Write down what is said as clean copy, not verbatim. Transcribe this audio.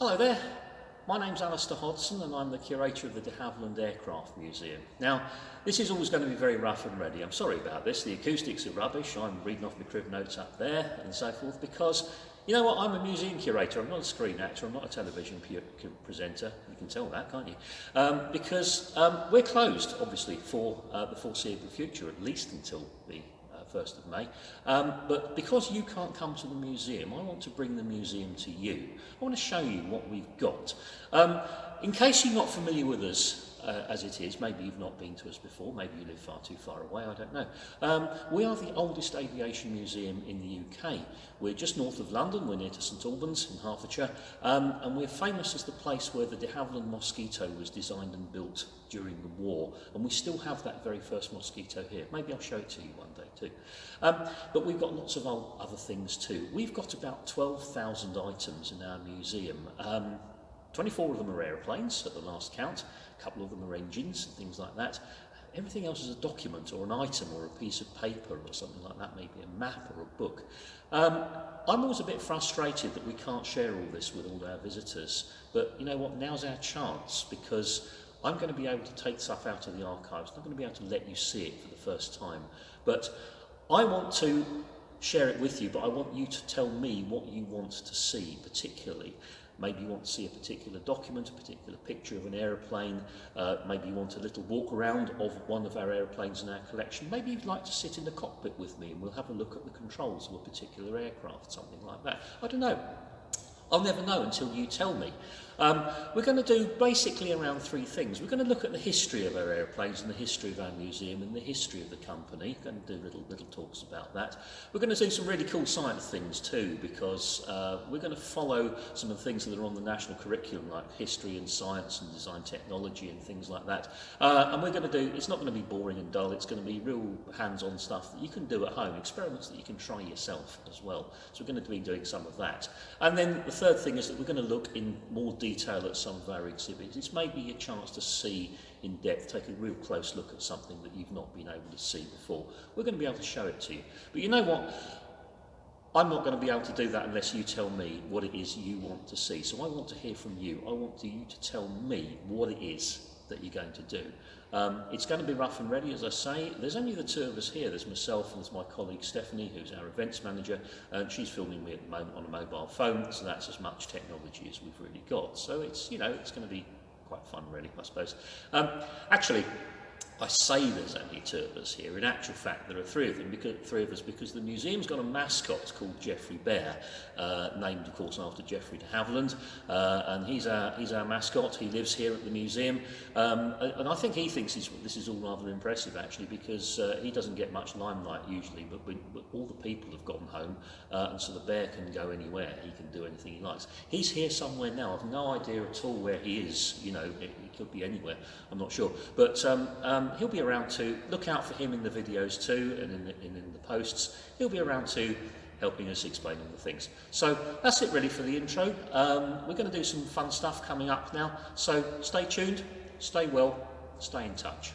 Hello there, my name's Alistair Hodson and I'm the curator of the Havilland Aircraft Museum. Now, this is always going to be very rough and ready. I'm sorry about this, the acoustics are rubbish, I'm reading off my crib notes up there and so forth because, you know what, I'm a museum curator, I'm not a screen actor, I'm not a television presenter, you can tell that, can't you? Because we're closed, obviously, for the foreseeable future, at least until the 1st of May. But because you can't come to the museum, I want to bring the museum to you. I want to show you what we've got. In case you're not familiar with us as it is, maybe you've not been to us before, maybe you live far too far away, I don't know. We are the oldest aviation museum in the UK. We're just north of London, we're near to St Albans in Hertfordshire, and we're famous as the place where the de Havilland Mosquito was designed and built during the war, and we still have that very first mosquito here. Maybe I'll show it to you one day too. But we've got lots of other things too. We've got about 12,000 items in our museum. 24 of them are aeroplanes at the last count, a couple of them are engines and things like that. Everything else is a document or an item or a piece of paper or something like that, maybe a map or a book. I'm always a bit frustrated that we can't share all this with all our visitors, but you know what, now's our chance, because I'm going to be able to take stuff out of the archives. I'm not going to be able to let you see it for the first time, but I want to share it with you, but I want you to tell me what you want to see particularly. Maybe you want to see a particular document, a particular picture of an aeroplane, maybe you want a little walk around of one of our aeroplanes in our collection, maybe you'd like to sit in the cockpit with me and we'll have a look at the controls of a particular aircraft, something like that. I don't know. I'll never know until you tell me. We're going to do basically around 3 things. We're going to look at the history of our airplanes and the history of our museum and the history of the company. We're going to do little talks about that. We're going to do some really cool science things too, because we're going to follow some of the things that are on the national curriculum, like history and science and design technology and things like that. And we're going to do, it's not going to be boring and dull, it's going to be real hands-on stuff that you can do at home, experiments that you can try yourself as well. So we're going to be doing some of that. And then the third thing is that we're going to look in more detail at some of our exhibits. It's maybe a chance to see in depth, take a real close look at something that you've not been able to see before. We're going to be able to show it to you. But you know what? I'm not going to be able to do that unless you tell me what it is you want to see. So I want to hear from you. I want you to tell me what it is that you're going to do. It's going to be rough and ready, as I say. There's only the 2 of us here. There's myself and there's my colleague Stephanie, who's our events manager, and she's filming me at the moment on a mobile phone, so that's as much technology as we've really got. So it's, you know, it's going to be quite fun, really, I suppose. Actually, I say there's only 2 of us here. In actual fact, there are 3 of them, because the museum's got a mascot called Geoffrey Bear, named, of course, after Geoffrey de Havilland, and he's our mascot. He lives here at the museum, and I think he thinks this is all rather impressive, actually, because he doesn't get much limelight usually, but all the people have gotten home, and so the bear can go anywhere. He can do anything he likes. He's here somewhere now. I've no idea at all where he is. You know, it could be anywhere. I'm not sure, but he'll be around to look out for him in the videos too, and in the posts. He'll be around to helping us explain all the things. So that's it really for the intro. We're going to do some fun stuff coming up now, so stay tuned, stay well, stay in touch.